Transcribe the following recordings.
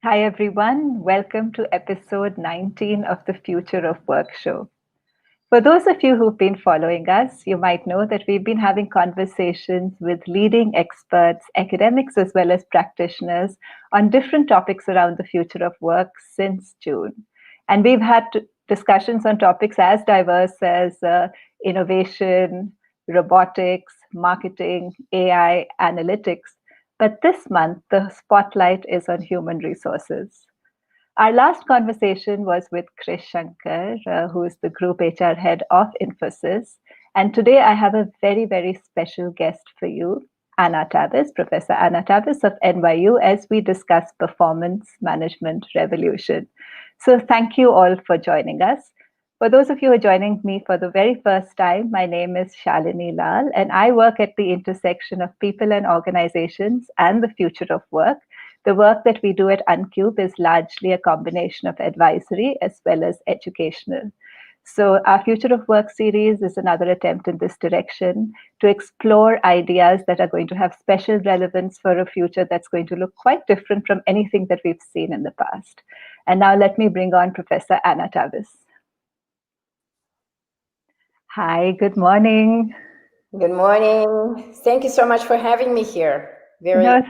Hi, everyone. Welcome to episode 19 of the Future of Work show. For those of you who've been following us, you might know that we've been having conversations with leading experts, academics, as well as practitioners on different topics around the future of work since June. And we've had discussions on topics as diverse as innovation, robotics, marketing, AI, analytics. But this month, the spotlight is on human resources. Our last conversation was with Krish Shankar, who is the Group HR Head of Infosys. And today I have a very, very special guest for you, Anna Tavis, Professor Anna Tavis of NYU, as we discuss performance management revolution. So thank you all for joining us. For those of you who are joining me for the very first time, my name is Shalini Lal, and I work at the intersection of people and organizations and the future of work. The work that we do at Uncube is largely a combination of advisory as well as educational. So, our Future of Work series is another attempt in this direction to explore ideas that are going to have special relevance for a future that's going to look quite different from anything that we've seen in the past. And now, let me bring on Professor Anna Tavis. Hi, good morning. Good morning. Thank you so much for having me here. No,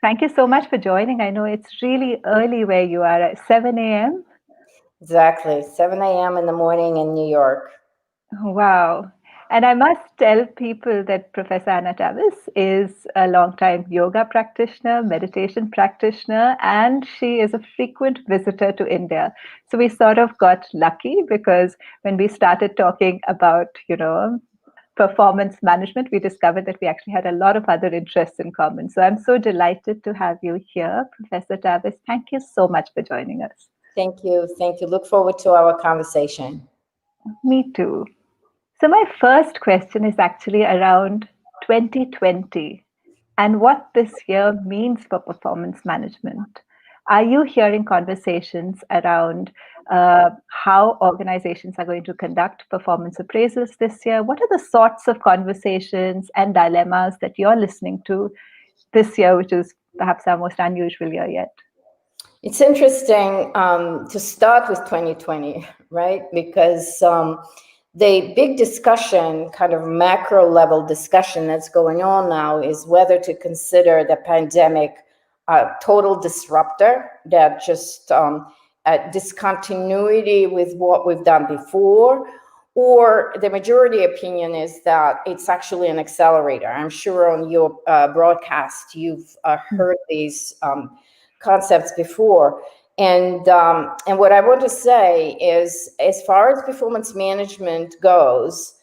thank you so much for joining. I know it's really early where you are at 7 a.m. Exactly. 7 a.m. in the morning in New York. Wow. And I must tell people that Professor Anna Tavis is a longtime yoga practitioner, meditation practitioner, and she is a frequent visitor to India. So we sort of got lucky because when we started talking about, performance management, we discovered that we actually had a lot of other interests in common. So I'm so delighted to have you here, Professor Tavis. Thank you so much for joining us. Thank you. Thank you. Look forward to our conversation. Me too. So, my first question is actually around 2020 and what this year means for performance management. Are you hearing conversations around how organizations are going to conduct performance appraisals this year? What are the sorts of conversations and dilemmas that you're listening to this year, which is perhaps our most unusual year yet? It's interesting to start with 2020, right? Because the big discussion, kind of macro level discussion that's going on now is whether to consider the pandemic a total disruptor that just a discontinuity with what we've done before, or the majority opinion is that it's actually an accelerator. I'm sure on your broadcast you've heard these concepts before. And what I want to say is, as far as performance management goes,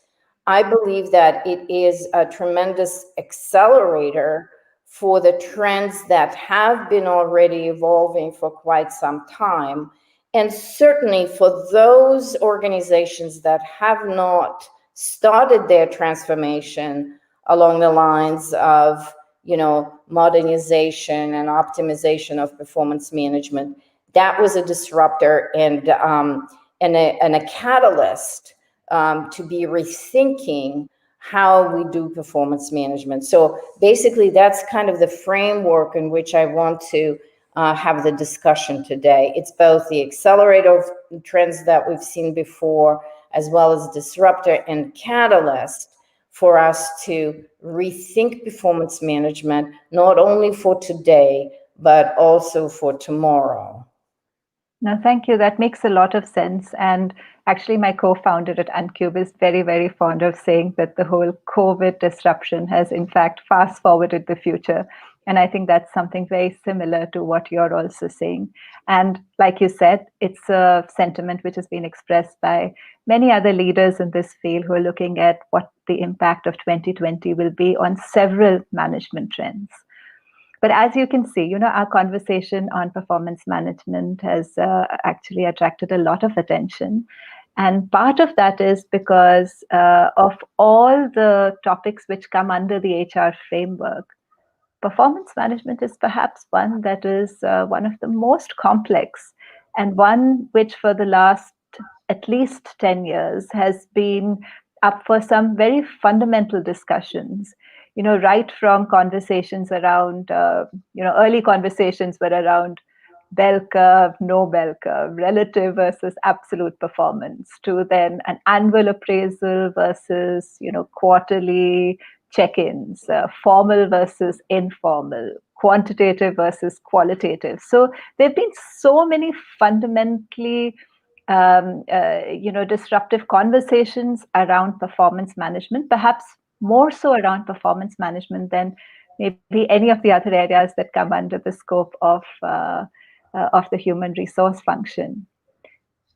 I believe that it is a tremendous accelerator for the trends that have been already evolving for quite some time. And certainly for those organizations that have not started their transformation along the lines of, modernization and optimization of performance management, that was a disruptor and a catalyst to be rethinking how we do performance management. So basically, that's kind of the framework in which I want to have the discussion today. It's both the accelerator of trends that we've seen before, as well as disruptor and catalyst for us to rethink performance management, not only for today, but also for tomorrow. No, thank you. That makes a lot of sense. And actually, my co-founder at Uncube is very, very fond of saying that the whole COVID disruption has, in fact, fast forwarded the future. And I think that's something very similar to what you're also saying. And like you said, it's a sentiment which has been expressed by many other leaders in this field who are looking at what the impact of 2020 will be on several management trends. But as you can see, our conversation on performance management has actually attracted a lot of attention. And part of that is because of all the topics which come under the HR framework. Performance management is perhaps one that is one of the most complex, and one which for the last at least 10 years has been up for some very fundamental discussions. Right from conversations around, early conversations were around bell curve, no bell curve, relative versus absolute performance, to then an annual appraisal versus, quarterly check-ins, formal versus informal, quantitative versus qualitative. So there have been so many fundamentally disruptive conversations around performance management, perhaps more so around performance management than maybe any of the other areas that come under the scope of the human resource function.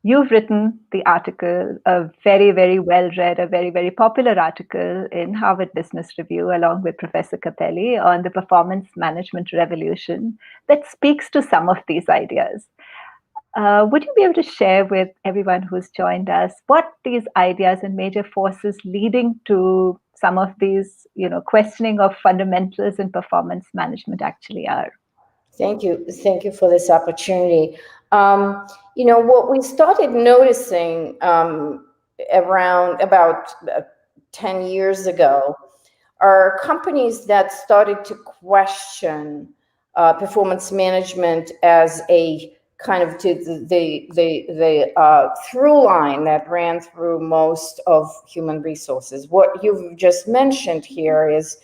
You've written the article, a very, very well-read, a very, very popular article in Harvard Business Review, along with Professor Cappelli, on the performance management revolution that speaks to some of these ideas. Would you be able to share with everyone who's joined us what these ideas and major forces leading to some of these, questioning of fundamentals in performance management actually are? Thank you. Thank you for this opportunity. What we started noticing around about 10 years ago are companies that started to question performance management as a kind of the through line that ran through most of human resources. What you've just mentioned here is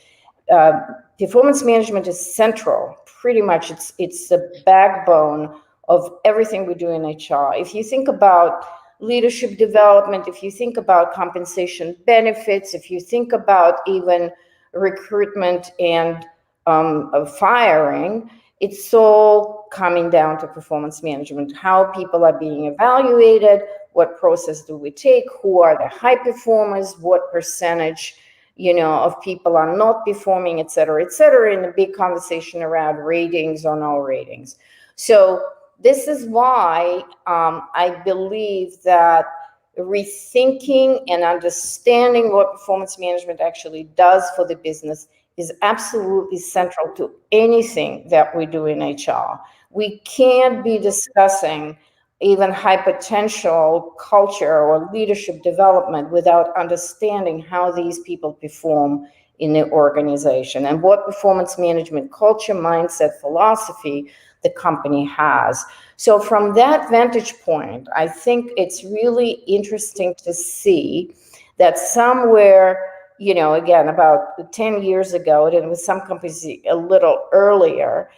performance management is central. Pretty much, it's the backbone of everything we do in HR. If you think about leadership development, if you think about compensation benefits, if you think about even recruitment and firing, it's all coming down to performance management. How people are being evaluated, what process do we take, who are the high performers, what percentage of people are not performing, et cetera, in a big conversation around ratings or no ratings. So this is why I believe that rethinking and understanding what performance management actually does for the business is absolutely central to anything that we do in HR. We can't be discussing even high potential culture or leadership development without understanding how these people perform in the organization and what performance management culture, mindset, philosophy the company has. So from that vantage point, I think it's really interesting to see that somewhere, again, about 10 years ago, and with some companies a little earlier,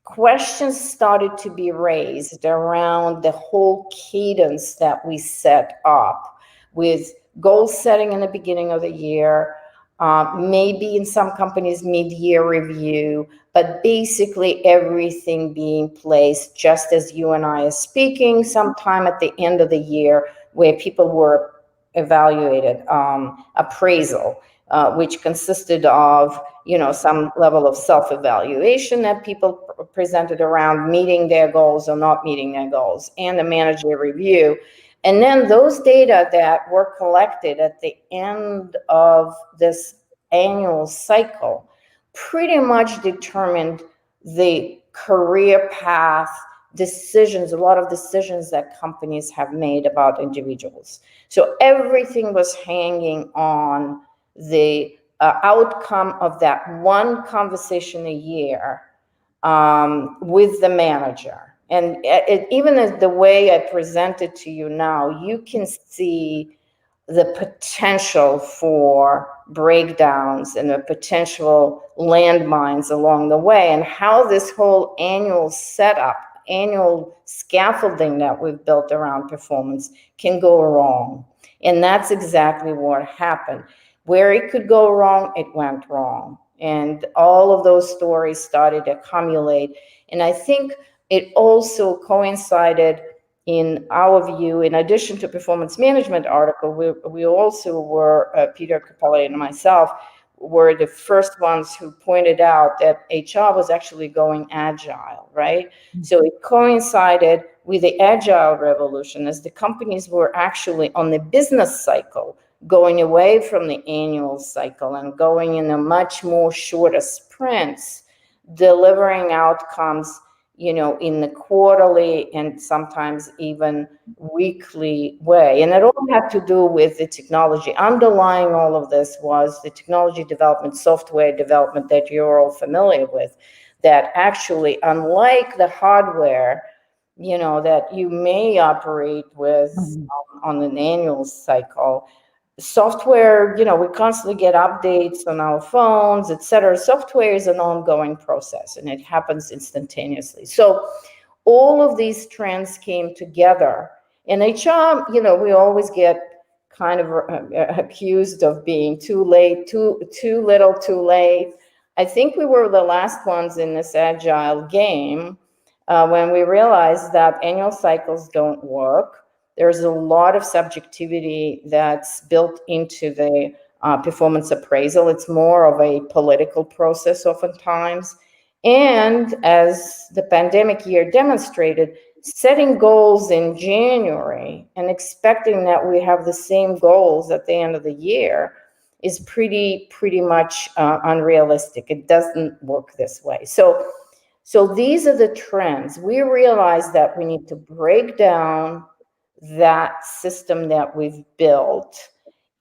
questions started to be raised around the whole cadence that we set up with goal setting in the beginning of the year, maybe in some companies mid-year review, but basically everything being placed just as you and I are speaking, sometime at the end of the year where people were evaluated, appraisal, which consisted of some level of self-evaluation that people presented around meeting their goals or not meeting their goals, and a manager review. And then those data that were collected at the end of this annual cycle pretty much determined the career path decisions, a lot of decisions that companies have made about individuals. So everything was hanging on the outcome of that one conversation a year with the manager. And even as the way I present it to you now, you can see the potential for breakdowns and the potential landmines along the way, and how this whole annual setup, annual scaffolding that we've built around performance can go wrong. And that's exactly what happened. Where it could go wrong, it went wrong. And all of those stories started to accumulate. And I think it also coincided, in our view, in addition to performance management article, we also were, Peter Cappelli and myself, were the first ones who pointed out that HR was actually going agile, right? Mm-hmm. So it coincided with the agile revolution as the companies were actually on the business cycle, going away from the annual cycle and going in a much more shorter sprints, delivering outcomes, in the quarterly and sometimes even weekly way. And it all had to do with the technology. Underlying all of this was the technology development, software development that you're all familiar with, that actually, unlike the hardware, that you may operate with on an annual cycle, software, we constantly get updates on our phones, etc. Software is an ongoing process and it happens instantaneously. So all of these trends came together. In HR, we always get kind of accused of being too late, too little, too late. I think we were the last ones in this agile game when we realized that annual cycles don't work. There's a lot of subjectivity that's built into the performance appraisal. It's more of a political process oftentimes. And as the pandemic year demonstrated, setting goals in January and expecting that we have the same goals at the end of the year is pretty much unrealistic. It doesn't work this way. So these are the trends. We realize that we need to break down that system that we've built,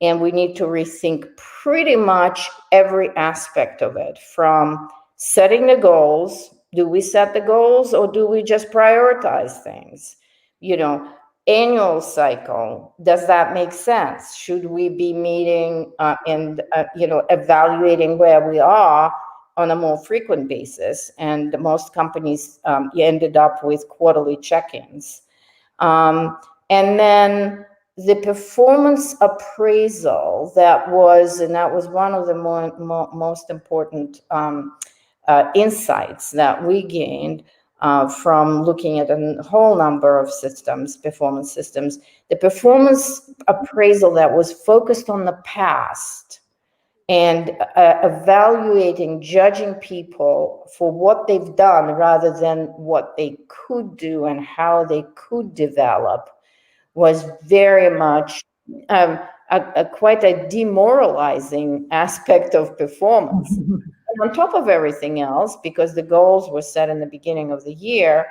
and we need to rethink pretty much every aspect of it, from setting the goals. Do we set the goals or do we just prioritize things? Annual cycle, does that make sense? Should we be meeting and evaluating where we are on a more frequent basis? And most companies ended up with quarterly check-ins. And then the performance appraisal, that was one of the most important insights that we gained from looking at a whole number of systems, performance systems. The performance appraisal that was focused on the past and evaluating, judging people for what they've done rather than what they could do and how they could develop, was very much quite a demoralizing aspect of performance. And on top of everything else, because the goals were set in the beginning of the year,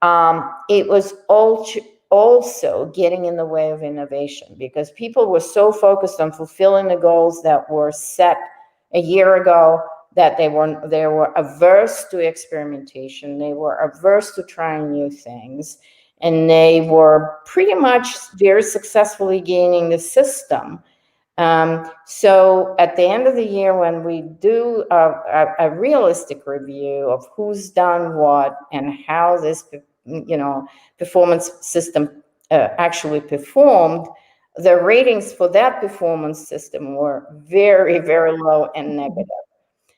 it was also getting in the way of innovation, because people were so focused on fulfilling the goals that were set a year ago that they were averse to experimentation. They were averse to trying new things. And they were pretty much very successfully gaining the system. So at the end of the year, when we do a realistic review of who's done what and how this, performance system actually performed, the ratings for that performance system were very, very low and negative.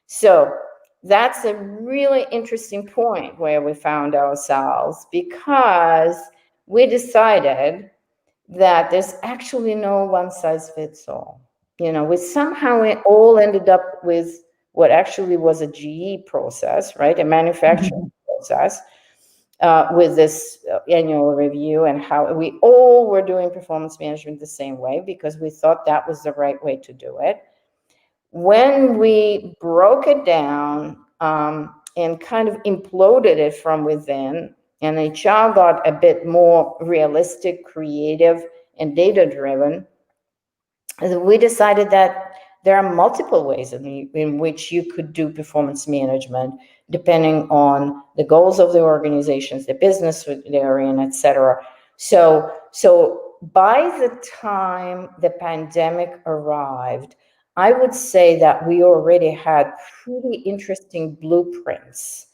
So that's a really interesting point where we found ourselves, because we decided that there's actually no one size fits all. We somehow all ended up with what actually was a GE process, right? A manufacturing process with this annual review, and how we all were doing performance management the same way because we thought that was the right way to do it. When we broke it down and kind of imploded it from within, and HR got a bit more realistic, creative, and data-driven, we decided that there are multiple ways in which you could do performance management, depending on the goals of the organizations, the business they're in, et cetera. So by the time the pandemic arrived, I would say that we already had pretty interesting blueprints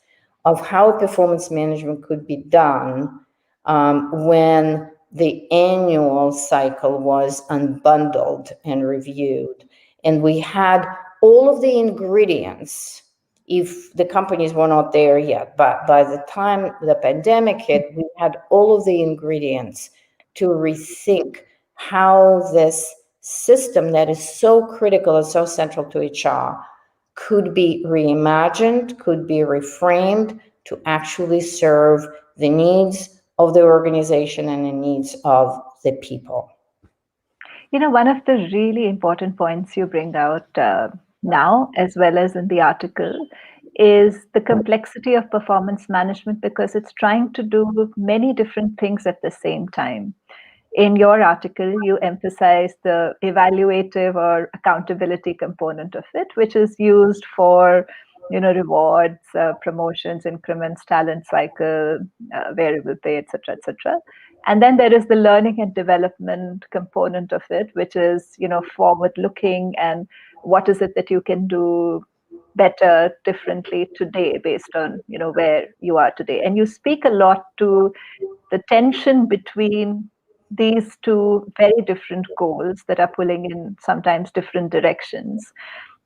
of how performance management could be done when the annual cycle was unbundled and reviewed. And we had all of the ingredients, if the companies were not there yet. But by the time the pandemic hit, we had all of the ingredients to rethink how this system that is so critical and so central to HR could be reimagined, could be reframed to actually serve the needs of the organization and the needs of the people. One of the really important points you bring out now, as well as in the article, is the complexity of performance management, because it's trying to do many different things at the same time. In your article, you emphasize the evaluative or accountability component of it, which is used for rewards, promotions, increments, talent cycle, variable pay, etc., etc. And then there is the learning and development component of it, which is, forward looking, and what is it that you can do better, differently today based on, where you are today. And you speak a lot to the tension between these two very different goals that are pulling in sometimes different directions.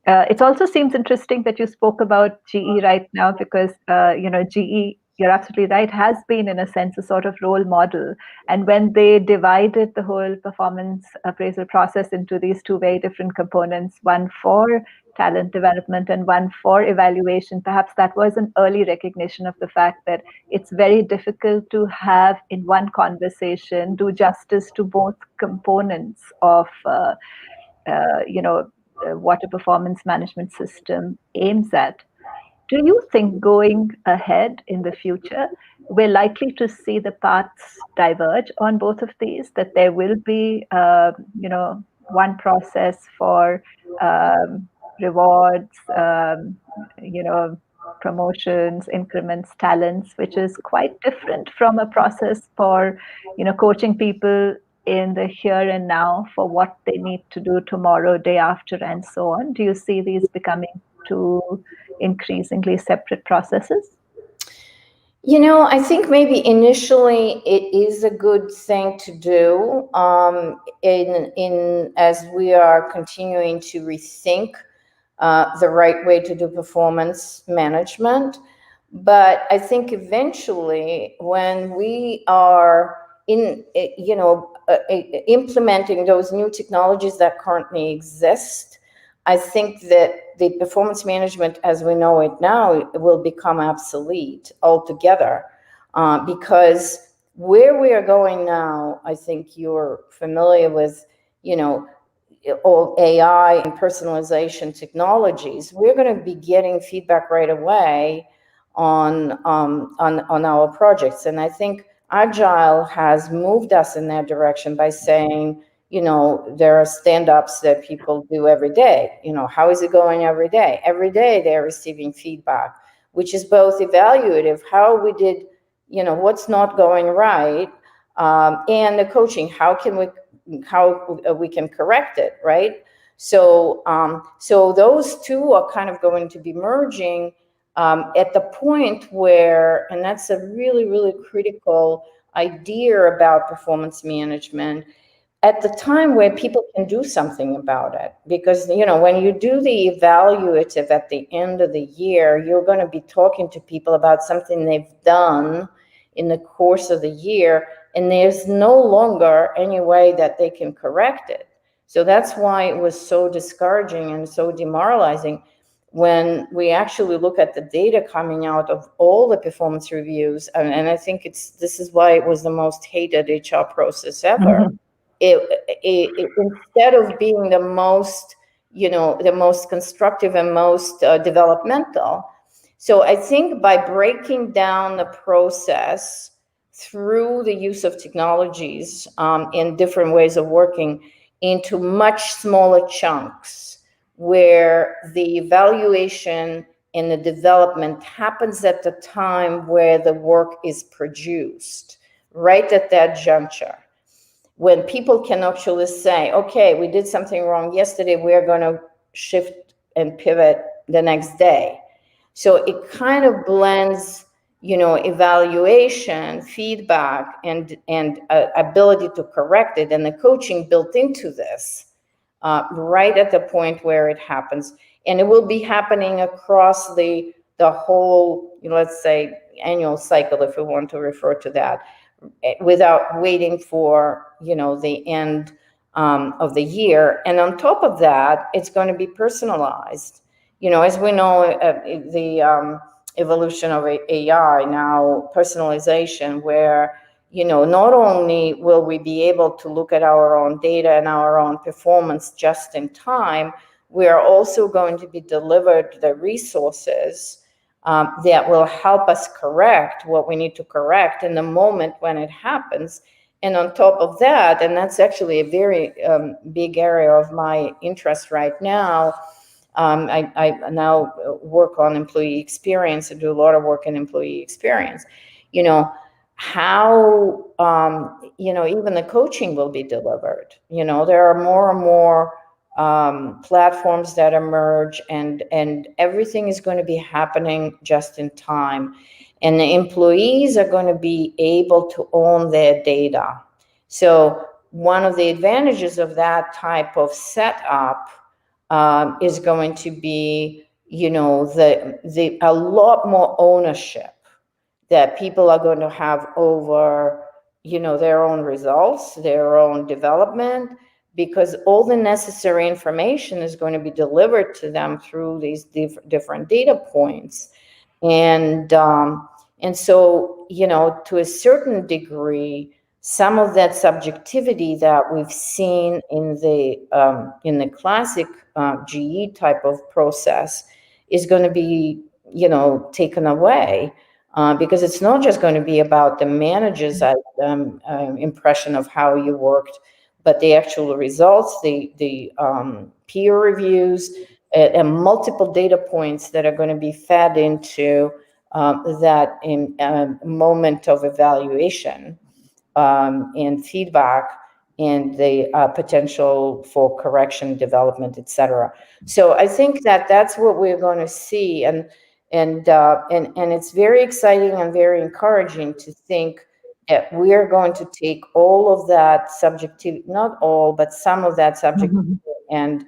It also seems interesting that you spoke about GE right now because, GE, you're absolutely right, has been in a sense a sort of role model. And when they divided the whole performance appraisal process into these two very different components, one for talent development and one for evaluation, perhaps that was an early recognition of the fact that it's very difficult to have in one conversation do justice to both components of what a performance management system aims at. Do you think going ahead in the future, we're likely to see the paths diverge on both of these, that there will be, one process for rewards, promotions, increments, talents, which is quite different from a process for, coaching people in the here and now for what they need to do tomorrow, day after, and so on? Do you see these becoming two increasingly separate processes? I think maybe initially it is a good thing to do in as we are continuing to rethink the right way to do performance management. But I think eventually when we are implementing those new technologies that currently exist, I think that the performance management as we know it now will become obsolete altogether, because where we are going now, I think you're familiar with, all AI and personalization technologies. We're going to be getting feedback right away on our projects, and I think Agile has moved us in that direction by saying, there are stand-ups that people do every day. How is it going every day? Every day they're receiving feedback, which is both evaluative, how we did, what's not going right, and the coaching, how we can correct it, right? So those two are kind of going to be merging at the point where, and that's a really, really critical idea about performance management, at the time where people can do something about it. Because, when you do the evaluative at the end of the year, you're going to be talking to people about something they've done in the course of the year, and there's no longer any way that they can correct it. So that's why it was so discouraging and so demoralizing when we actually look at the data coming out of all the performance reviews. And I think this is why it was the most hated HR process ever. Mm-hmm. It instead of being the most constructive and most developmental. So I think by breaking down the process through the use of technologies in different ways of working into much smaller chunks, where the evaluation and the development happens at the time where the work is produced, right at that juncture, when people can actually say, okay, we did something wrong yesterday, we're going to shift and pivot the next day. So it kind of blends, evaluation, feedback, and ability to correct it, and the coaching built into this, right at the point where it happens. And it will be happening across the whole, let's say, annual cycle, if we want to refer to that, without waiting for, the end of the year. And on top of that, it's going to be personalized. As we know, the evolution of AI now, personalization, where, not only will we be able to look at our own data and our own performance just in time, we are also going to be delivered the resources that will help us correct what we need to correct in the moment when it happens. And on top of that, and that's actually a very big area of my interest right now, I now work on employee experience and do a lot of work in employee experience. You know, how, even the coaching will be delivered. There are more and more platforms that emerge, and everything is going to be happening just in time. And the employees are going to be able to own their data. So one of the advantages of that type of setup is going to be, a lot more ownership that people are going to have over, their own results, their own development, because all the necessary information is going to be delivered to them through these different data points. And so, to a certain degree, some of that subjectivity that we've seen in the classic GE type of process is going to be, taken away, because it's not just going to be about the manager's impression of how you worked, but the actual results, the peer reviews, and multiple data points that are going to be fed into that in moment of evaluation and feedback, and the potential for correction, development, etc. So I think that that's what we're going to see, and it's very exciting and very encouraging to think that we are going to take all of that subjectivity, not all, but some of that subjectivity, and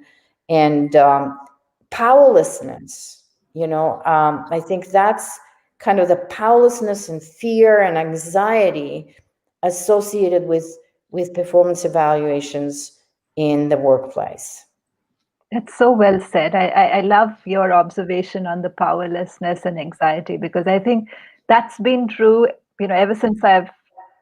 powerlessness. I think that's kind of the powerlessness and fear and anxiety associated with performance evaluations in the workplace. That's so well said. I love your observation on the powerlessness and anxiety, because I think that's been true, ever since I've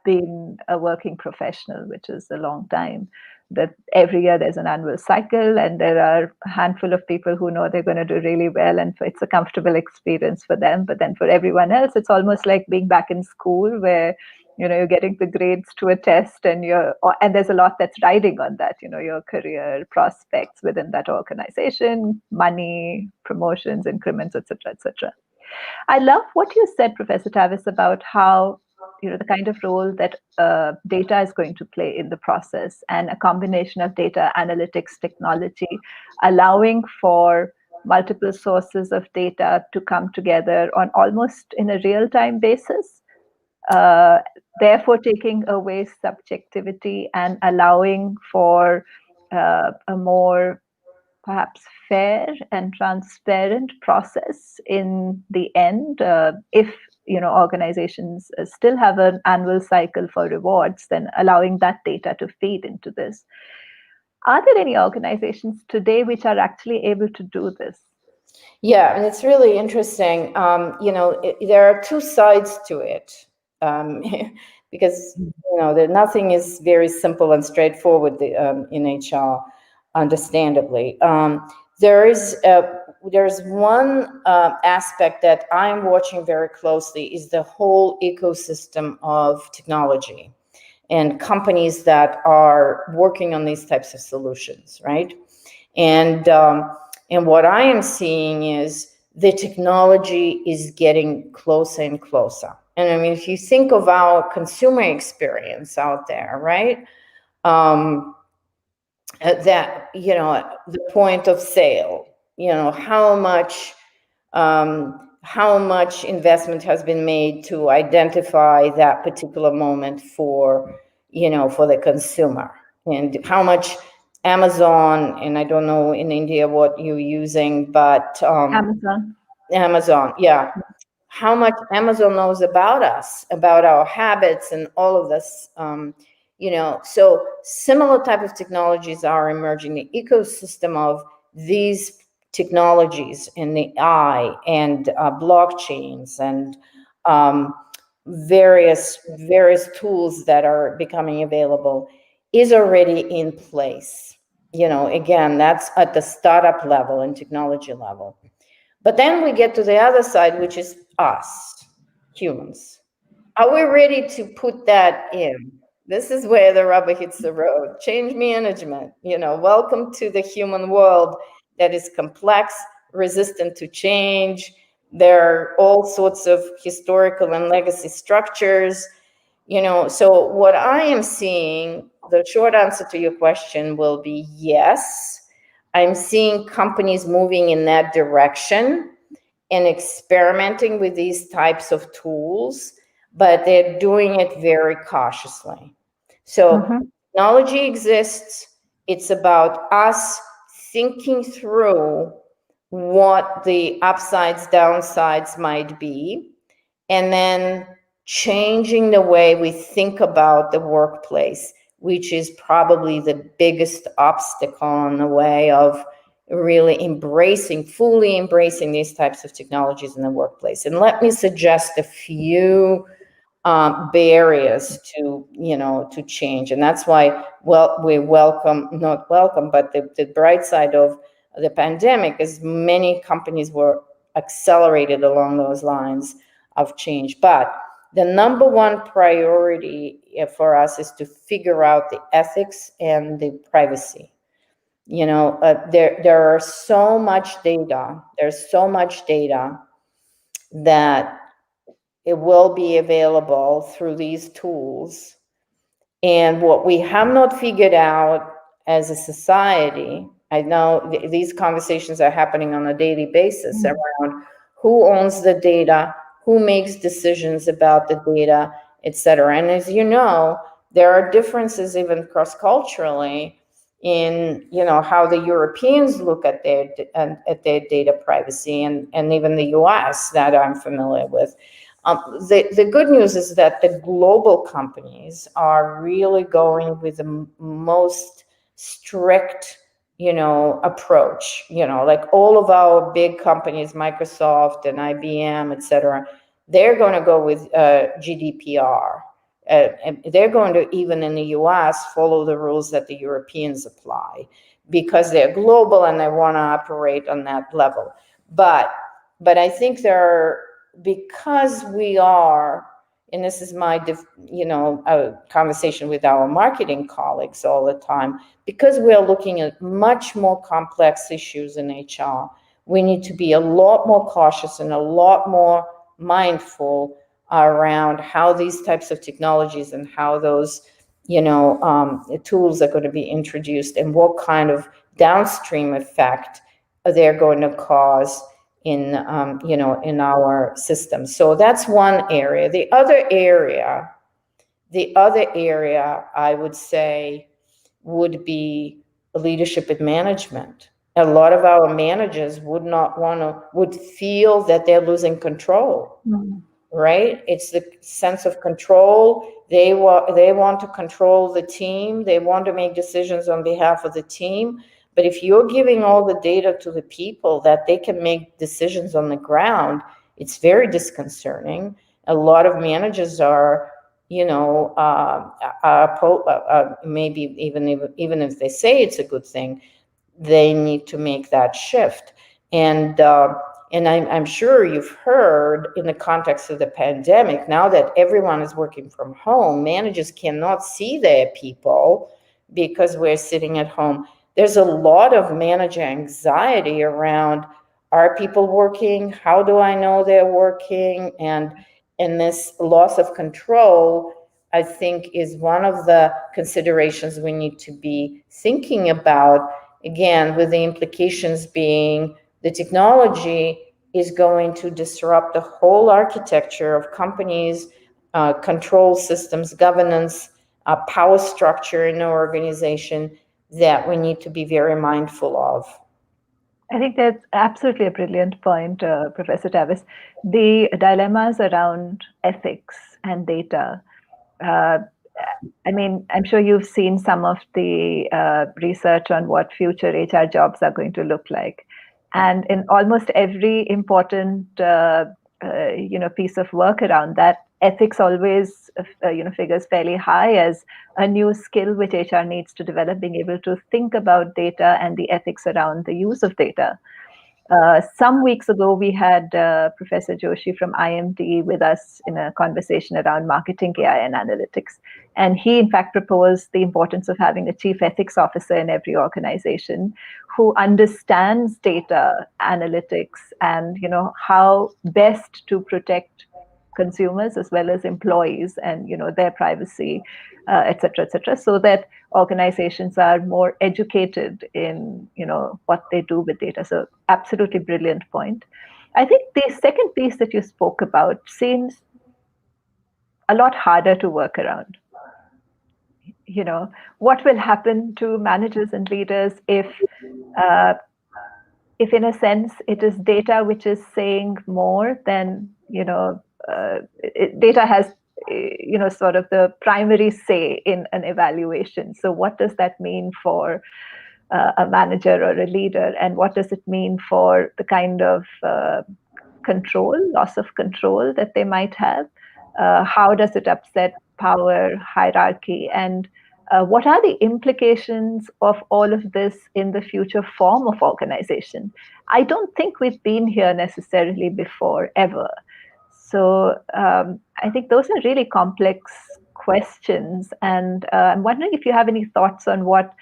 been a working professional, which is a long time. That every year there's an annual cycle, and there are a handful of people who know they're going to do really well, and it's a comfortable experience for them. But then for everyone else, it's almost like being back in school, where you're getting the grades to a test, and there's a lot that's riding on that, your career prospects within that organization, money, promotions, increments, etc., etc. I love what you said, Professor Tavis, about how the kind of role that data is going to play in the process, and a combination of data analytics technology allowing for multiple sources of data to come together on almost in a real-time basis, therefore taking away subjectivity and allowing for a more perhaps fair and transparent process in the end. If organizations still have an annual cycle for rewards, then allowing that data to feed into this. Are there any organizations today which are actually able to do this? Yeah, and it's really interesting. There are two sides to it, because nothing is very simple and straightforward in HR, understandably. There's one aspect that I'm watching very closely, is the whole ecosystem of technology and companies that are working on these types of solutions, right? And what I am seeing is the technology is getting closer and closer. And I mean, if you think of our consumer experience out there, right? That, the point of sale, how much investment has been made to identify that particular moment for the consumer, and how much Amazon, and I don't know in India what you're using, but Amazon, yeah. How much Amazon knows about us, about our habits and all of this, so similar type of technologies are emerging. The ecosystem of these technologies and the AI and blockchains and various tools that are becoming available is already in place. Again, that's at the startup level and technology level. But then we get to the other side, which is us, humans. Are we ready to put that in? This is where the rubber hits the road. Change management, welcome to the human world. that is complex, resistant to change. There are all sorts of historical and legacy structures, so what I am seeing, the short answer to your question will be yes. I'm seeing companies moving in that direction and experimenting with these types of tools, but they're doing it very cautiously. So technology exists. It's about us thinking through what the upsides, downsides might be, and then changing the way we think about the workplace, which is probably the biggest obstacle on the way of really fully embracing these types of technologies in the workplace. And let me suggest a few barriers to change. And that's why, we not welcome, but the bright side of the pandemic is many companies were accelerated along those lines of change. But the number one priority for us is to figure out the ethics and the privacy. There are so much data. There's so much data that it will be available through these tools. And what we have not figured out as a society, I know these conversations are happening on a daily basis around who owns the data, who makes decisions about the data, et cetera. And as you know, there are differences even cross-culturally in how the Europeans look at their data privacy, and even the US that I'm familiar with. The good news is that the global companies are really going with the most strict, approach. Like all of our big companies, Microsoft and IBM, et cetera, they're going to go with GDPR. And they're going to, even in the US, follow the rules that the Europeans apply because they're global and they want to operate on that level. But I think because we are, and this is my, a conversation with our marketing colleagues all the time, because we are looking at much more complex issues in HR, we need to be a lot more cautious and a lot more mindful around how these types of technologies and how those, tools are going to be introduced and what kind of downstream effect they're going to cause in our system. So that's one area. The other area I would say would be leadership and management. A lot of our managers would feel that they're losing control. Right? It's the sense of control. They want to control the team. They want to make decisions on behalf of the team. But if you're giving all the data to the people that they can make decisions on the ground, it's very disconcerting. A lot of managers are, maybe even if they say it's a good thing, they need to make that shift. And I'm sure you've heard in the context of the pandemic, now that everyone is working from home, managers cannot see their people because we're sitting at home. There's a lot of manager anxiety around, are people working? How do I know they're working? And this loss of control, I think, is one of the considerations we need to be thinking about, again, with the implications being the technology is going to disrupt the whole architecture of companies, control systems, governance, power structure in an organization that we need to be very mindful of. I think that's absolutely a brilliant point, Professor Tavis. The dilemmas around ethics and data. I'm sure you've seen some of the research on what future HR jobs are going to look like. And in almost every important, piece of work around that, ethics always, figures fairly high as a new skill which HR needs to develop, being able to think about data and the ethics around the use of data. Some weeks ago, we had Professor Joshi from IMD with us in a conversation around marketing AI and analytics. And he, in fact, proposed the importance of having a chief ethics officer in every organization who understands data analytics and, how best to protect consumers as well as employees and, their privacy, et cetera, so that organizations are more educated in what they do with data. So absolutely brilliant point. I think the second piece that you spoke about seems a lot harder to work around. What will happen to managers and leaders if in a sense it is data which is saying more than data has sort of the primary say in an evaluation. So what does that mean for a manager or a leader, and what does it mean for the kind of loss of control that they might have? How does it upset power hierarchy, and what are the implications of all of this in the future form of organization? I don't think we've been here necessarily before, ever. So I think those are really complex questions. And I'm wondering if you have any thoughts on what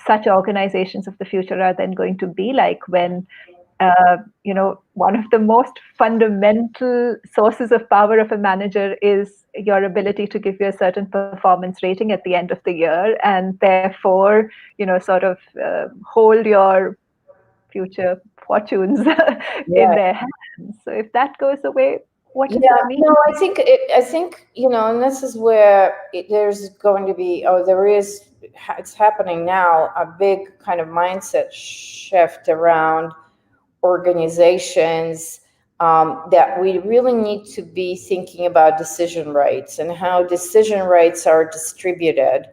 such organizations of the future are then going to be like when, one of the most fundamental sources of power of a manager is your ability to give you a certain performance rating at the end of the year, and therefore, sort of hold your future fortunes in their hands. So if that goes away, what does that mean? No, I think, and this is where there's going to be, it's happening now, a big kind of mindset shift around organizations, that we really need to be thinking about decision rights and how decision rights are distributed.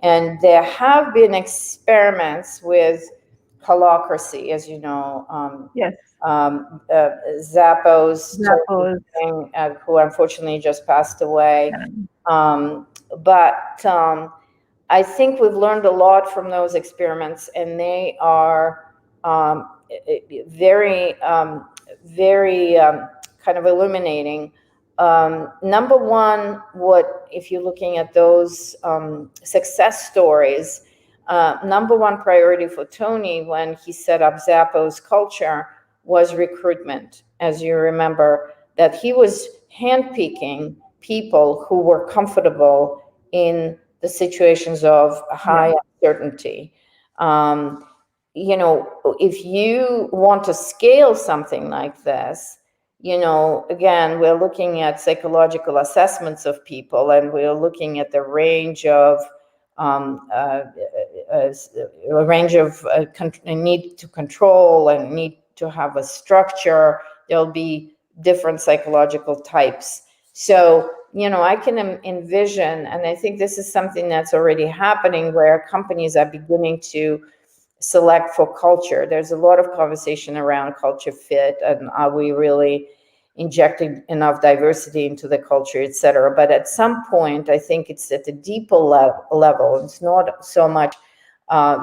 And there have been experiments with holocracy, as you know. Yes. Zappos, who unfortunately just passed away. But I think we've learned a lot from those experiments, and they are very kind of illuminating. Number one, if you're looking at those success stories, number one priority for Tony when he set up Zappos culture was recruitment. As you remember, that he was handpicking people who were comfortable in the situations of high uncertainty. If you want to scale something like this, again, we're looking at psychological assessments of people, and we're looking at the range of need to control and need to have a structure. There'll be different psychological types. So, I can envision, and I think this is something that's already happening, where companies are beginning to select for culture. There's a lot of conversation around culture fit, and are we really injecting enough diversity into the culture, et cetera. But at some point, I think it's at a deeper level. It's not so much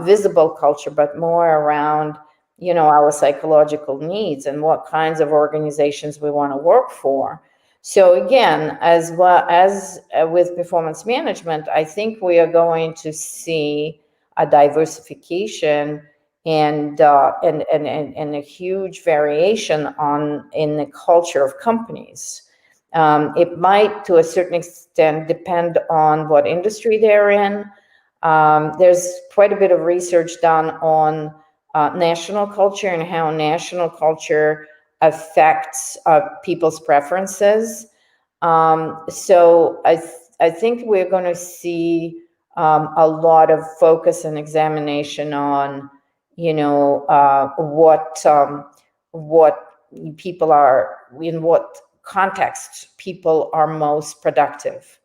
visible culture, but more around, our psychological needs and what kinds of organizations we want to work for. So again, as well as with performance management, I think we are going to see a diversification and a huge variation in the culture of companies. It might, to a certain extent, depend on what industry they're in. There's quite a bit of research done on national culture and how national culture affects people's preferences. So I think we're going to see a lot of focus and examination on, what people are, in what contexts people are most productive.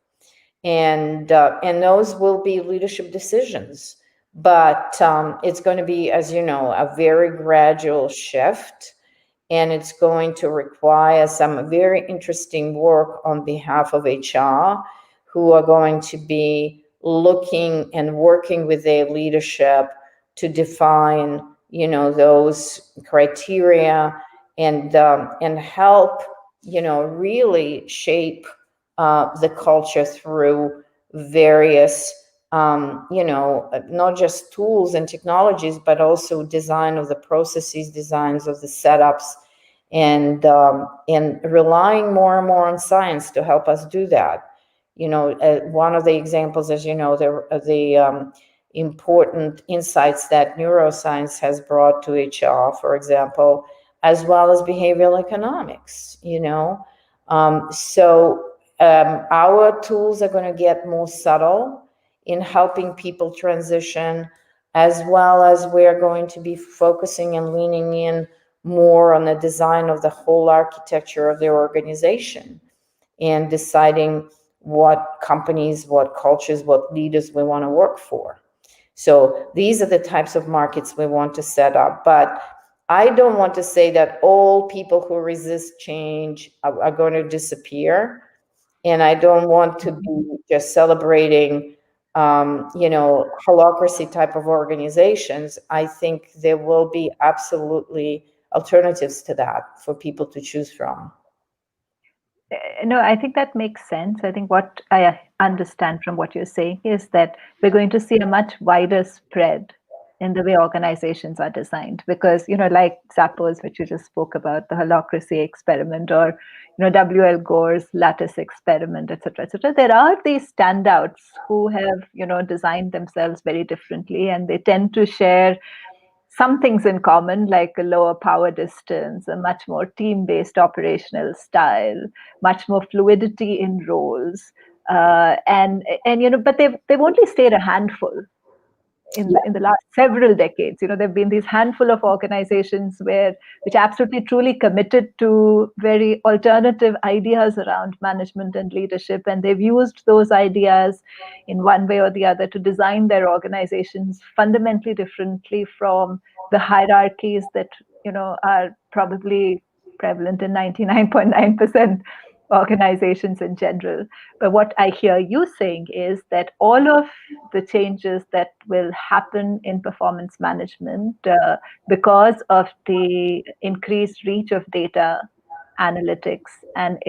And those will be leadership decisions. But it's going to be, as you know, a very gradual shift. And it's going to require some very interesting work on behalf of HR, who are going to be looking and working with their leadership to define, those criteria and help, really shape the culture through various, not just tools and technologies, but also design of the processes, designs of the setups, and relying more and more on science to help us do that. One of the examples is, the important insights that neuroscience has brought to HR, for example, as well as behavioral economics, So our tools are going to get more subtle in helping people transition, as well as we're going to be focusing and leaning in more on the design of the whole architecture of their organization and deciding what companies, what cultures, what leaders we want to work for. So these are the types of markets we want to set up. But I don't want to say that all people who resist change are going to disappear. And I don't want to be just celebrating, holocracy type of organizations. I think there will be absolutely alternatives to that for people to choose from. No, I think that makes sense. I think what I understand from what you're saying is that we're going to see a much wider spread in the way organizations are designed, because like Zappos, which you just spoke about, the holocracy experiment, or W.L. Gore's lattice experiment, etc., etc. There are these standouts who have designed themselves very differently, and they tend to share some things in common, like a lower power distance, a much more team-based operational style, much more fluidity in roles, but they've only stayed a handful in the last several decades. There've been these handful of organizations which absolutely truly committed to very alternative ideas around management and leadership, and they've used those ideas in one way or the other to design their organizations fundamentally differently from the hierarchies that are probably prevalent in 99.9% organizations in general. But what I hear you saying is that all of the changes that will happen in performance management because of the increased reach of data analytics and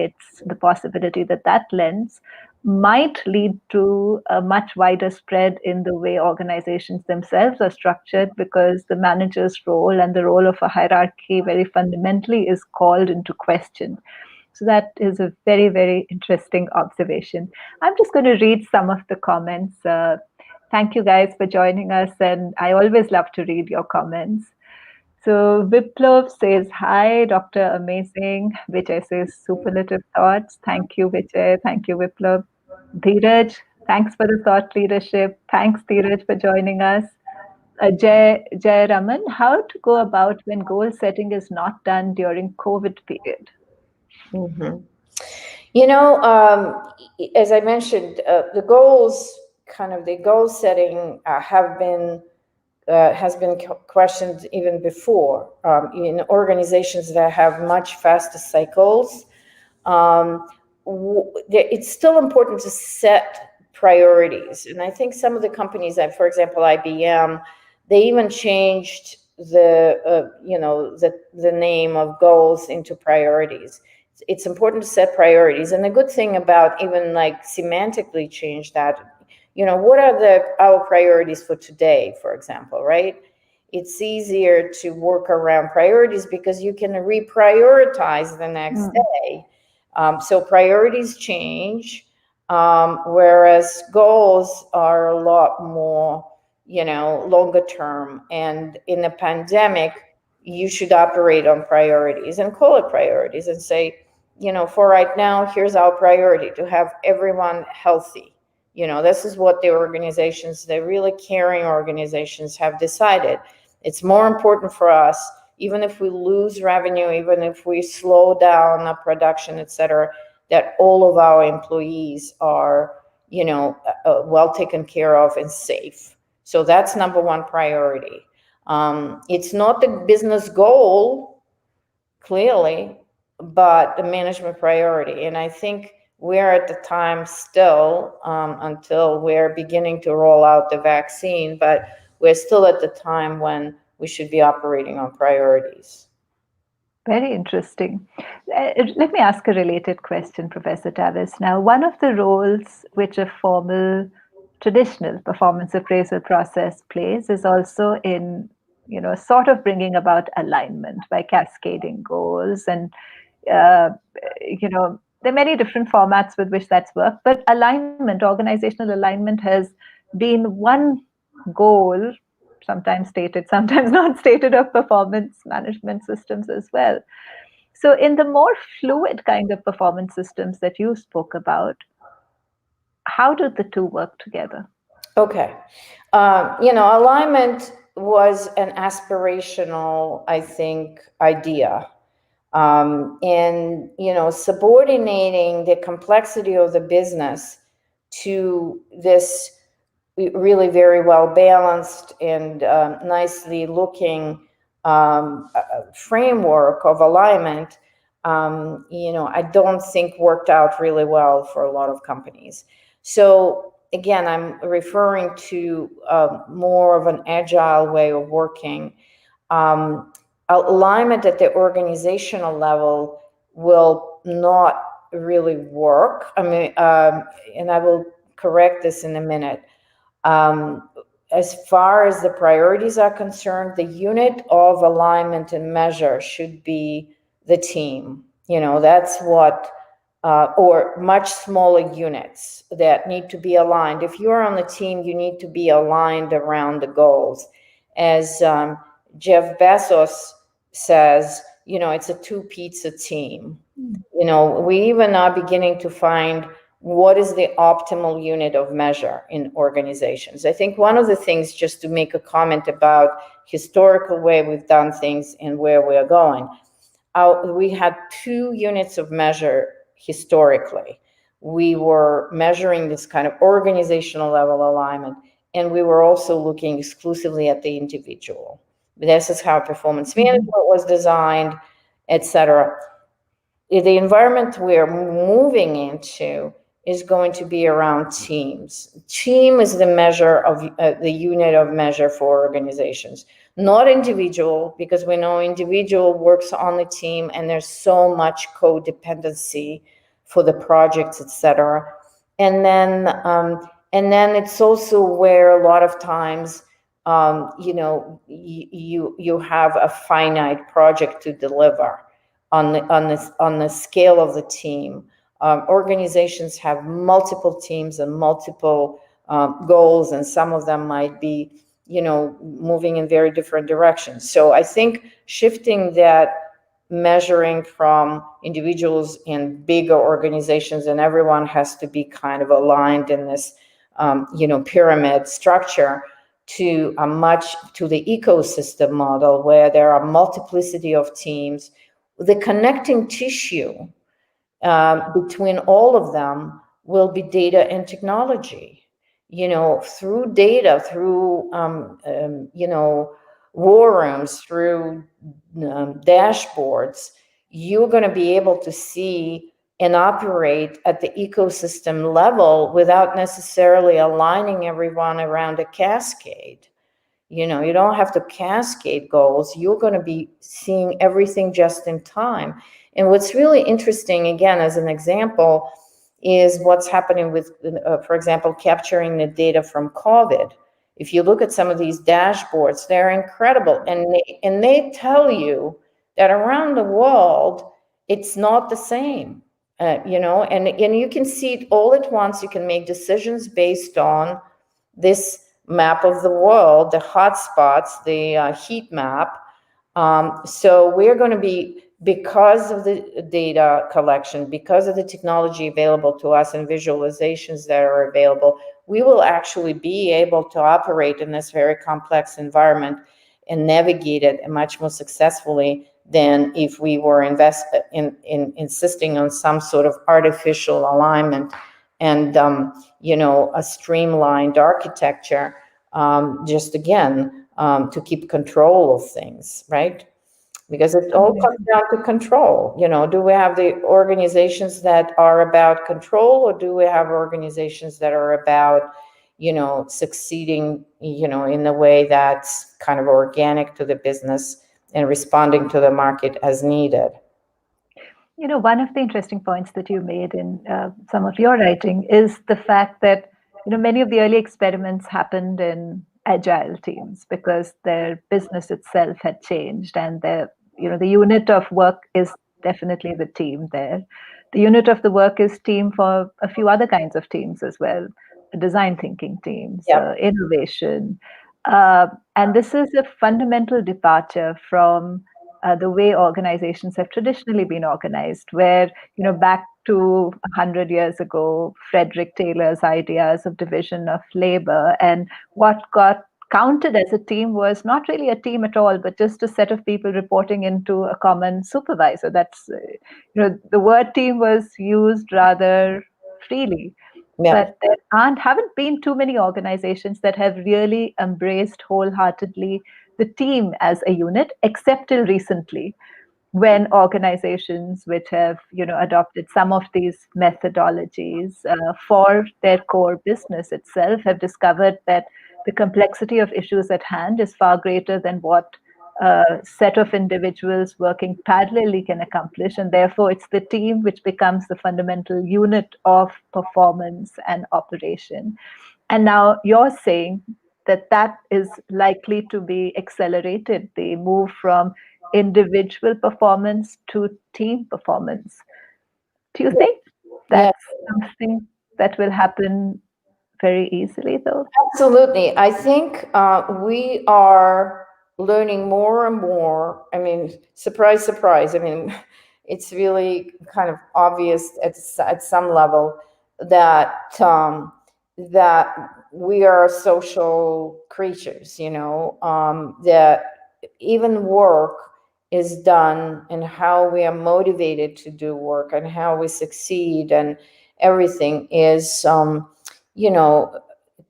the possibility that lends might lead to a much wider spread in the way organizations themselves are structured, because the manager's role and the role of a hierarchy very fundamentally is called into question. So that is a very, very interesting observation. I'm just going to read some of the comments. Thank you guys for joining us, and I always love to read your comments. So Viplav says, hi, Dr. Amazing. Vijay says, superlative thoughts. Thank you, Vijay. Thank you, Viplav. Dheeraj, thanks for the thought leadership. Thanks, Dheeraj, for joining us. Jay Raman, how to go about when goal setting is not done during COVID period? Mm-hmm. As I mentioned, the goals, the goal setting has been questioned even before in organizations that have much faster cycles. It's still important to set priorities, and I think some of the companies, for example, IBM, they even changed the name of goals into priorities. It's important to set priorities, and the good thing about even semantically change that, what are our priorities for today, for example, right? It's easier to work around priorities because you can reprioritize the next day. So priorities change, whereas goals are a lot more, longer term. And in a pandemic, you should operate on priorities and call it priorities and say, for right now, here's our priority: to have everyone healthy. This is what the really caring organizations have decided. It's more important for us, even if we lose revenue, even if we slow down our production, et cetera, that all of our employees are, well taken care of and safe. So that's number one priority. It's not the business goal, clearly, but the management priority. And I think we're at the time still, until we're beginning to roll out the vaccine, but we're still at the time when we should be operating on priorities. Very interesting. Let me ask a related question, Professor Tavis. Now, one of the roles which a formal, traditional performance appraisal process plays is also in, sort of bringing about alignment by cascading goals. And, there are many different formats with which that's worked, but alignment, organizational alignment has been one goal, sometimes stated, sometimes not stated, of performance management systems as well. So, in the more fluid kind of performance systems that you spoke about, how do the two work together? Okay. Alignment was an aspirational, I think, idea. And, subordinating the complexity of the business to this really very well balanced and nicely looking framework of alignment, I don't think worked out really well for a lot of companies. So again, I'm referring to more of an agile way of working. Alignment at the organizational level will not really work. I mean, and I will correct this in a minute. As far as the priorities are concerned, the unit of alignment and measure should be the team. That's what, or much smaller units that need to be aligned. If you're on the team, you need to be aligned around the goals. As Jeff Bezos says, it's a 2-pizza team. We even are beginning to find what is the optimal unit of measure in organizations. I think one of the things, just to make a comment about historical way we've done things and where we are going, we had 2 units of measure historically. We were measuring this kind of organizational level alignment, and we were also looking exclusively at the individual. This is how performance management was designed, etc. The environment we're moving into is going to be around teams. Team is the measure of the unit of measure for organizations, not individual, because we know individual works on the team and there's so much codependency for the projects, etc. And then it's also where a lot of times you have a finite project to deliver on the scale of the team. Organizations have multiple teams and multiple goals, and some of them might be, moving in very different directions. So I think shifting that measuring from individuals in bigger organizations, and everyone has to be kind of aligned in this, pyramid structure, to the ecosystem model where there are multiplicity of teams. The connecting tissue between all of them will be data and technology. Through data, through war rooms, through dashboards, you're going to be able to see and operate at the ecosystem level without necessarily aligning everyone around a cascade. You don't have to cascade goals. You're going to be seeing everything just in time. And what's really interesting, again, as an example, is what's happening with, for example, capturing the data from COVID. If you look at some of these dashboards, they're incredible. And they tell you that around the world, it's not the same. And you can see it all at once. You can make decisions based on this map of the world, the hotspots, the heat map. So we're going to be, because of the data collection, because of the technology available to us and visualizations that are available, we will actually be able to operate in this very complex environment and navigate it much more successfully than if we were insisting on some sort of artificial alignment and a streamlined architecture, just again to keep control of things, right? Because it all comes down to control. Do we have the organizations that are about control, or do we have organizations that are about succeeding, in the way that's kind of organic to the business and responding to the market as needed. One of the interesting points that you made in some of your writing is the fact that, many of the early experiments happened in agile teams because their business itself had changed, and the unit of work is definitely the team there. The unit of the work is team for a few other kinds of teams as well, design thinking teams, Yep. innovation. And this is a fundamental departure from the way organizations have traditionally been organized, where, back to 100 years ago, Frederick Taylor's ideas of division of labor, and what got counted as a team was not really a team at all, but just a set of people reporting into a common supervisor. That's, the word team was used rather freely. Yep. But there haven't been too many organizations that have really embraced wholeheartedly the team as a unit, except till recently, when organizations which have adopted some of these methodologies for their core business itself have discovered that the complexity of issues at hand is far greater than what a set of individuals working parallelly can accomplish, and therefore it's the team which becomes the fundamental unit of performance and operation. And now you're saying that that is likely to be accelerated, the move from individual performance to team performance. Do you think Yeah, that's something that will happen very easily, though? absolutely. I think we are learning more and more. I mean, surprise, surprise. I mean, it's really kind of obvious at some level that that we are social creatures. That even work is done and how we are motivated to do work and how we succeed and everything is you know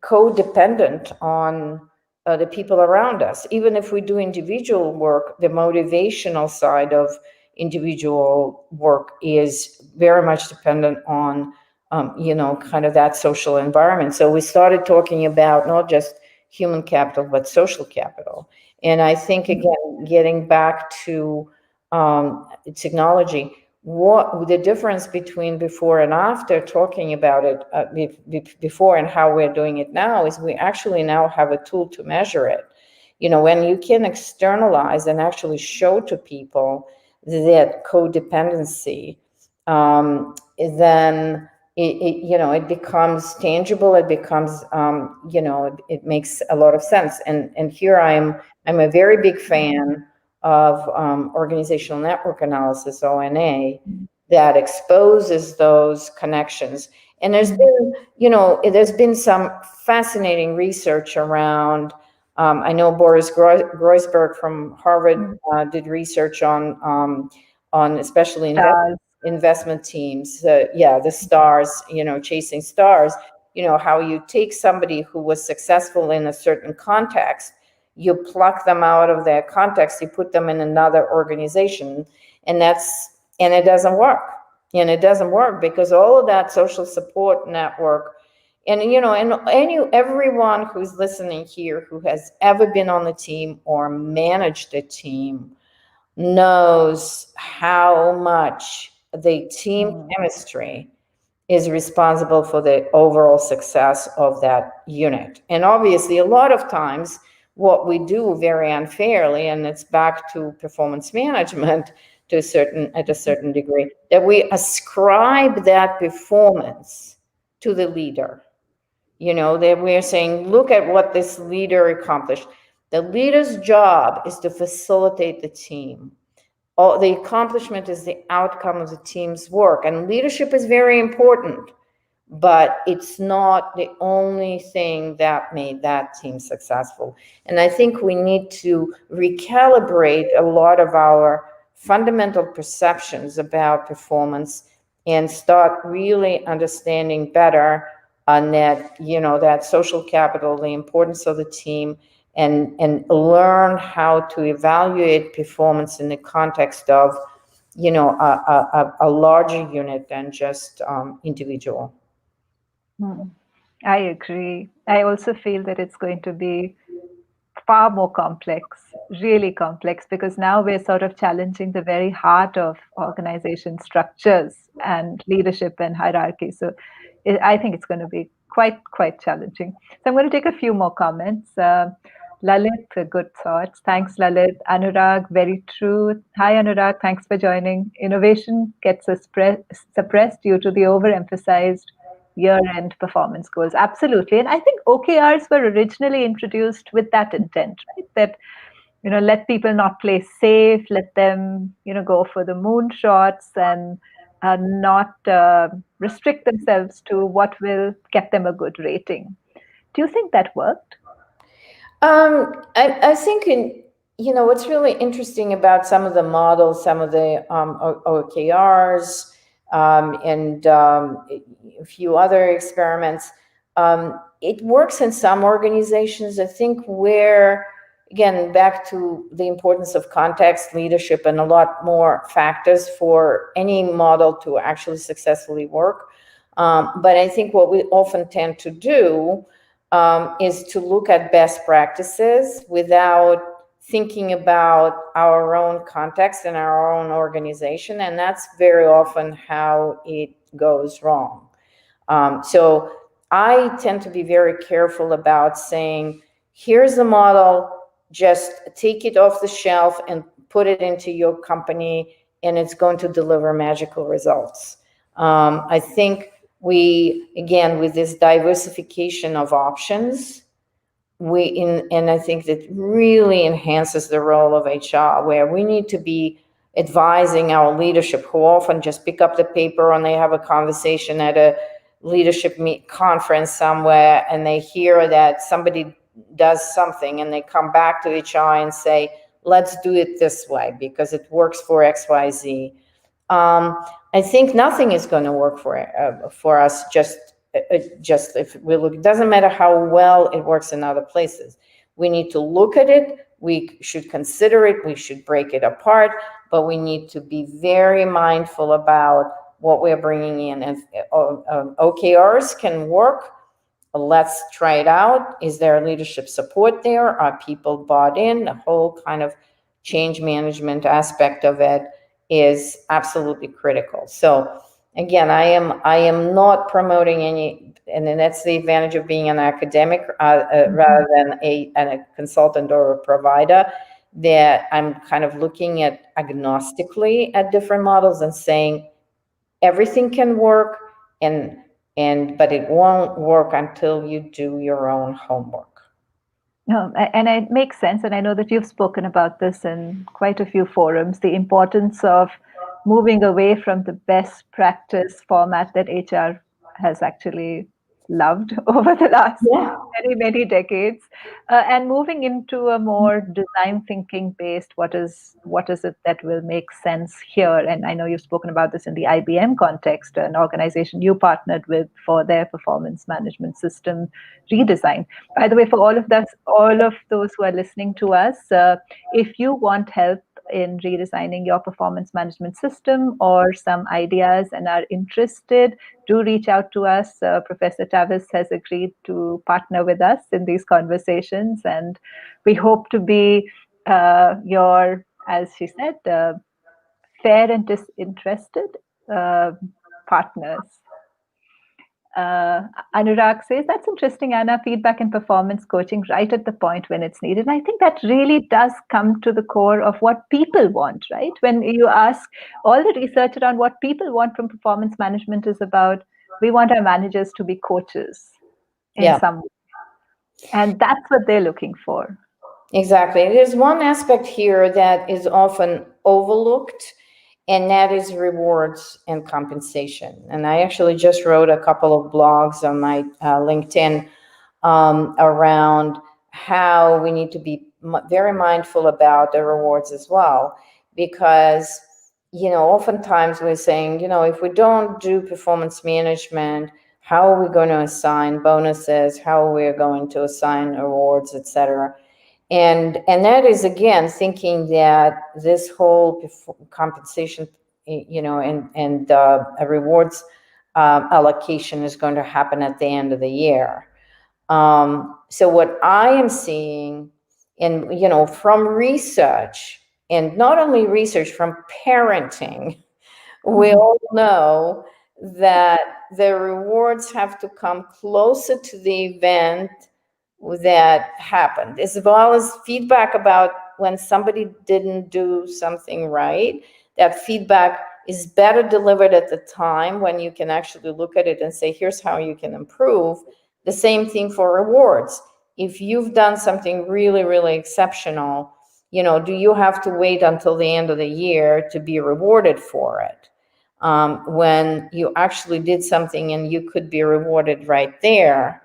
codependent on the people around us. Even if we do individual work, the motivational side of individual work is very much dependent on, kind of that social environment. So we started talking about not just human capital, but social capital. And I think, again, getting back to technology, what the difference between before and after, talking about it before and how we're doing it now, is we actually now have a tool to measure it. When you can externalize and actually show to people that codependency, then it becomes tangible. It becomes it makes a lot of sense. And here I'm a very big fan of organizational network analysis, ONA, that exposes those connections. And there's been some fascinating research around. I know Boris Groisberg from Harvard did research on especially investment teams. The stars, chasing stars. How you take somebody who was successful in a certain context, you pluck them out of their context, you put them in another organization, and it doesn't work. And it doesn't work because all of that social support network, and everyone who's listening here who has ever been on the team or managed a team knows how much the team chemistry is responsible for the overall success of that unit. And obviously, a lot of times, what we do very unfairly, and it's back to performance management at a certain degree, that we ascribe that performance to the leader. That we're saying, look at what this leader accomplished. The leader's job is to facilitate the team. The accomplishment is the outcome of the team's work, and leadership is very important, but it's not the only thing that made that team successful. And I think we need to recalibrate a lot of our fundamental perceptions about performance and start really understanding better on that social capital, the importance of the team, and learn how to evaluate performance in the context of a larger unit than just individual. I agree. I also feel that it's going to be far more complex, really complex, because now we're sort of challenging the very heart of organization structures and leadership and hierarchy. So I think it's going to be quite challenging. So I'm going to take a few more comments. Lalit, good thoughts. Thanks, Lalit. Anurag, very true. Hi, Anurag. Thanks for joining. Innovation gets suppressed due to the overemphasized year-end performance goals. Absolutely. And I think OKRs were originally introduced with that intent, right? That, let people not play safe, let them, go for the moonshots and not restrict themselves to what will get them a good rating. Do you think that worked? I think what's really interesting about some of the models, some of the OKRs, and a few other experiments, it works in some organizations. I think where, again, back to the importance of context, leadership, and a lot more factors for any model to actually successfully work. But I think what we often tend to do is to look at best practices without thinking about our own context and our own organization. And that's very often how it goes wrong. So I tend to be very careful about saying, here's the model, just take it off the shelf and put it into your company, and it's going to deliver magical results. I think again, with this diversification of options, and I think that really enhances the role of HR, where we need to be advising our leadership, who often just pick up the paper and they have a conversation at a leadership conference somewhere, and they hear that somebody does something, and they come back to HR and say, let's do it this way because it works for XYZ. I think nothing is going to work for us just if we look. It doesn't matter how well it works in other places. We need to look at it. We should consider it. We should break it apart, but we need to be very mindful about what we're bringing in. And OKRs can work. Let's try it out. Is there leadership support there? Are people bought in? The whole kind of change management aspect of it is absolutely critical. So again, I am not promoting any, and then that's the advantage of being an academic rather than a consultant or a provider, that I'm kind of looking at agnostically at different models and saying everything can work, but it won't work until you do your own homework. No, and it makes sense. And I know that you've spoken about this in quite a few forums, the importance of moving away from the best practice format that HR has actually loved over the last many decades, and moving into a more design thinking based, what is it that will make sense here? And I know you've spoken about this in the IBM context, an organization you partnered with for their performance management system redesign. By the way, for all of those who are listening to us, if you want help in redesigning your performance management system or some ideas and are interested, do reach out to us. Professor Tavis has agreed to partner with us in these conversations, and we hope to be your, as she said, fair and disinterested partners. Anurag says, that's interesting, Anna. Feedback and performance coaching right at the point when it's needed. And I think that really does come to the core of what people want, right? When you ask, all the research around what people want from performance management is about, we want our managers to be coaches in some way. And that's what they're looking for. Exactly. There's one aspect here that is often overlooked, and that is rewards and compensation. And I actually just wrote a couple of blogs on my LinkedIn around how we need to be very mindful about the rewards as well, because oftentimes we're saying, if we don't do performance management, how are we going to assign bonuses? How are we going to assign awards, etc.? And that is, again, thinking that this whole compensation, and rewards allocation is going to happen at the end of the year. So what I am seeing, and from research, and not only research, from parenting, we all know that the rewards have to come closer to the event that happened, as well as feedback about when somebody didn't do something right. That feedback is better delivered at the time when you can actually look at it and say, here's how you can improve. The same thing for rewards. If you've done something really, really exceptional, do you have to wait until the end of the year to be rewarded for it? When you actually did something and you could be rewarded right there,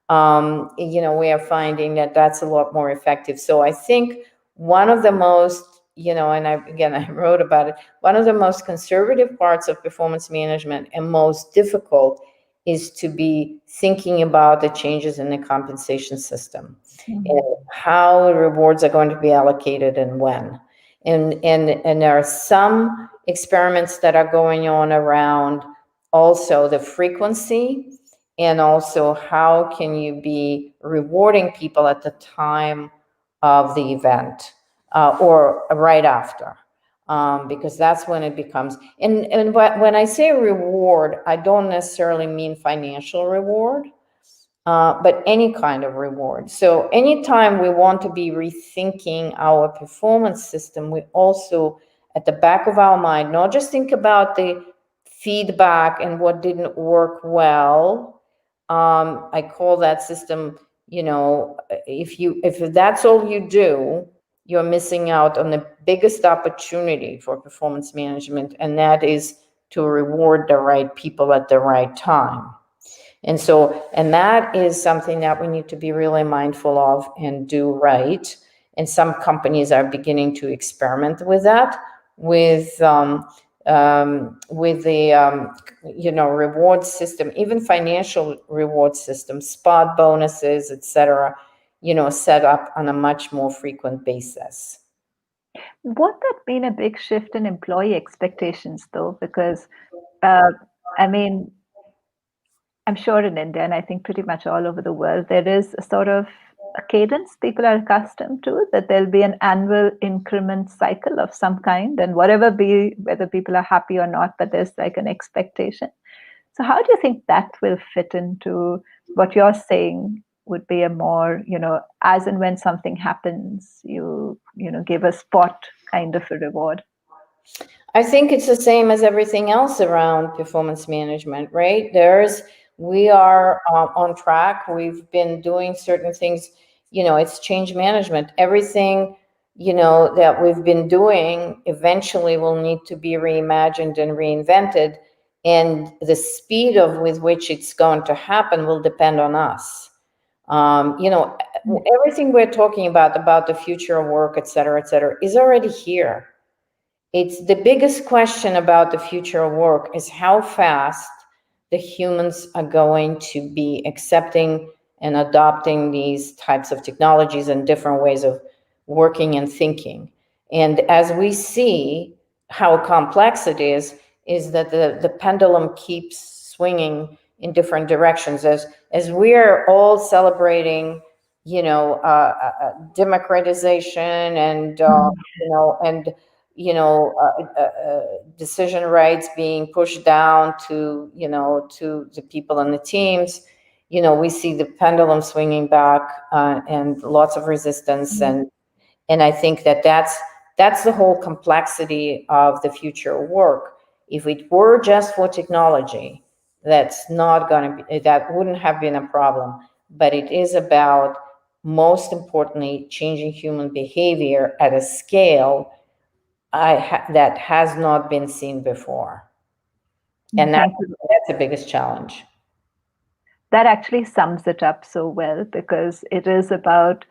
we are finding that that's a lot more effective. So I think one of the most, and I wrote about it, one of the most conservative parts of performance management and most difficult is to be thinking about the changes in the compensation system and how rewards are going to be allocated and when. And there are some experiments that are going on around also the frequency, and also how can you be rewarding people at the time of the event or right after, because that's when it becomes, and when I say reward, I don't necessarily mean financial reward, but any kind of reward. So anytime we want to be rethinking our performance system, we also, at the back of our mind, not just think about the feedback and what didn't work well. I call that system, if that's all you do, you're missing out on the biggest opportunity for performance management, and that is to reward the right people at the right time. And that is something that we need to be really mindful of and do right. And some companies are beginning to experiment with that, with the reward system, even financial reward system, spot bonuses, etc. Set up on a much more frequent basis. Won't that mean a big shift in employee expectations, though? Because, I'm sure in India, and I think pretty much all over the world, there is a sort of a cadence people are accustomed to, that there'll be an annual increment cycle of some kind, and whether people are happy or not, but there's like an expectation. So how do you think that will fit into what you're saying would be a more, as and when something happens, you give a spot kind of a reward? I think it's the same as everything else around performance management, right? We are on track. We've been doing certain things, it's change management. Everything, that we've been doing eventually will need to be reimagined and reinvented. And the speed with which it's going to happen will depend on us. Everything we're talking about the future of work, et cetera, is already here. It's the biggest question about the future of work is how fast the humans are going to be accepting and adopting these types of technologies and different ways of working and thinking. And as we see how complex it is that the pendulum keeps swinging in different directions. As we're all celebrating, democratization and, decision rights being pushed down to the people and the teams, we see the pendulum swinging back, and lots of resistance. And I think that's the whole complexity of the future of work. If it were just for technology, that wouldn't have been a problem. But it is about, most importantly, changing human behavior at a scale that has not been seen before. And that's the biggest challenge. That actually sums it up so well, because it is about,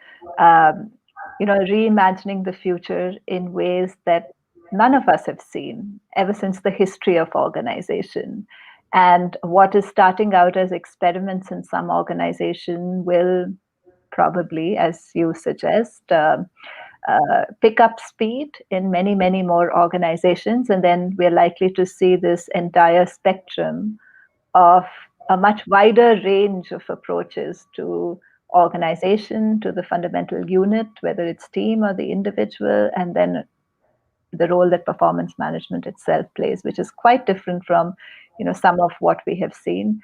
reimagining the future in ways that none of us have seen ever since the history of organization. And what is starting out as experiments in some organization will probably, as you suggest, pick up speed in many, many more organizations. And then we're likely to see this entire spectrum of a much wider range of approaches to organization, to the fundamental unit, whether it's team or the individual, and then the role that performance management itself plays, which is quite different from, some of what we have seen.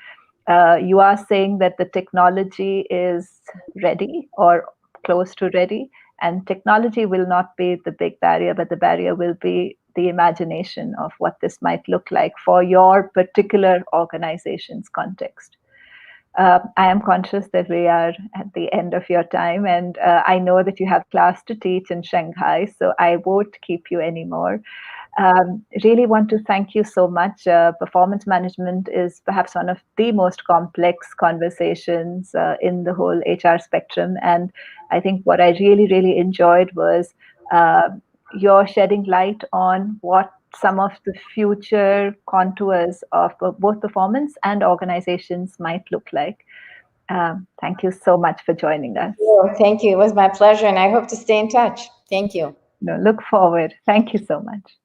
You are saying that the technology is ready or close to ready, and technology will not be the big barrier, but the barrier will be the imagination of what this might look like for your particular organization's context. I am conscious that we are at the end of your time, and I know that you have class to teach in Shanghai, so I won't keep you anymore. Really want to thank you so much. Performance management is perhaps one of the most complex conversations in the whole HR spectrum. And I think what I really, really enjoyed was your shedding light on what some of the future contours of both performance and organizations might look like. Thank you so much for joining us. Oh, thank you. It was my pleasure, and I hope to stay in touch. Thank you. No, look forward. Thank you so much.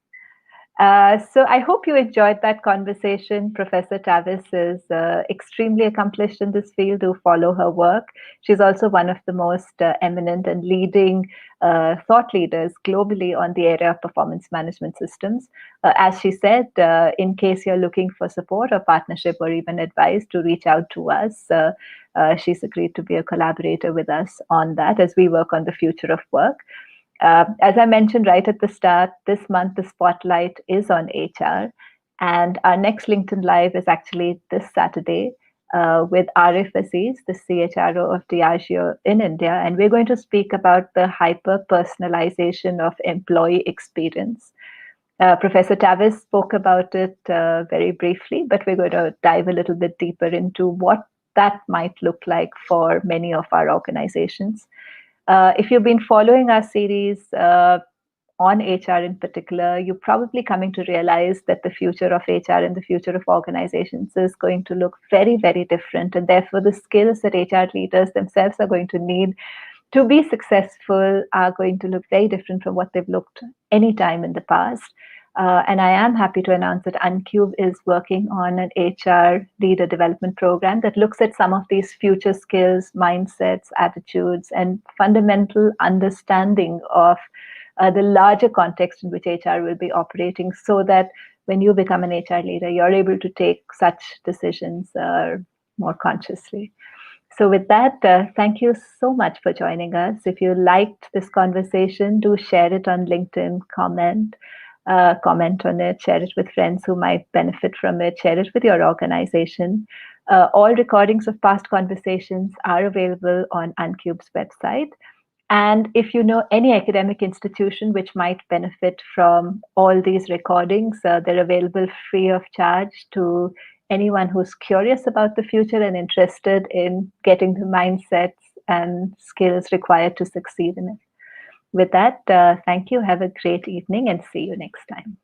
So I hope you enjoyed that conversation. Professor Tavis is extremely accomplished in this field. Do follow her work. She's also one of the most eminent and leading thought leaders globally on the area of performance management systems. As she said, in case you're looking for support or partnership or even advice, to reach out to us. She's agreed to be a collaborator with us on that as we work on the future of work. As I mentioned right at the start, this month the spotlight is on HR, and our next LinkedIn Live is actually this Saturday with Arif Aziz, the CHRO of Diageo in India, and we're going to speak about the hyper-personalization of employee experience. Professor Tavis spoke about it very briefly, but we're going to dive a little bit deeper into what that might look like for many of our organizations. If you've been following our series on HR in particular, you're probably coming to realize that the future of HR and the future of organizations is going to look very, very different. And therefore, the skills that HR leaders themselves are going to need to be successful are going to look very different from what they've looked any time in the past. And I am happy to announce that Uncube is working on an HR leader development program that looks at some of these future skills, mindsets, attitudes, and fundamental understanding of the larger context in which HR will be operating, so that when you become an HR leader, you're able to take such decisions more consciously. So with that, thank you so much for joining us. If you liked this conversation, do share it on LinkedIn, comment on it, share it with friends who might benefit from it, share it with your organization. All recordings of past conversations are available on Uncube's website. And if you know any academic institution which might benefit from all these recordings, they're available free of charge to anyone who's curious about the future and interested in getting the mindsets and skills required to succeed in it. With that, thank you. Have a great evening and see you next time.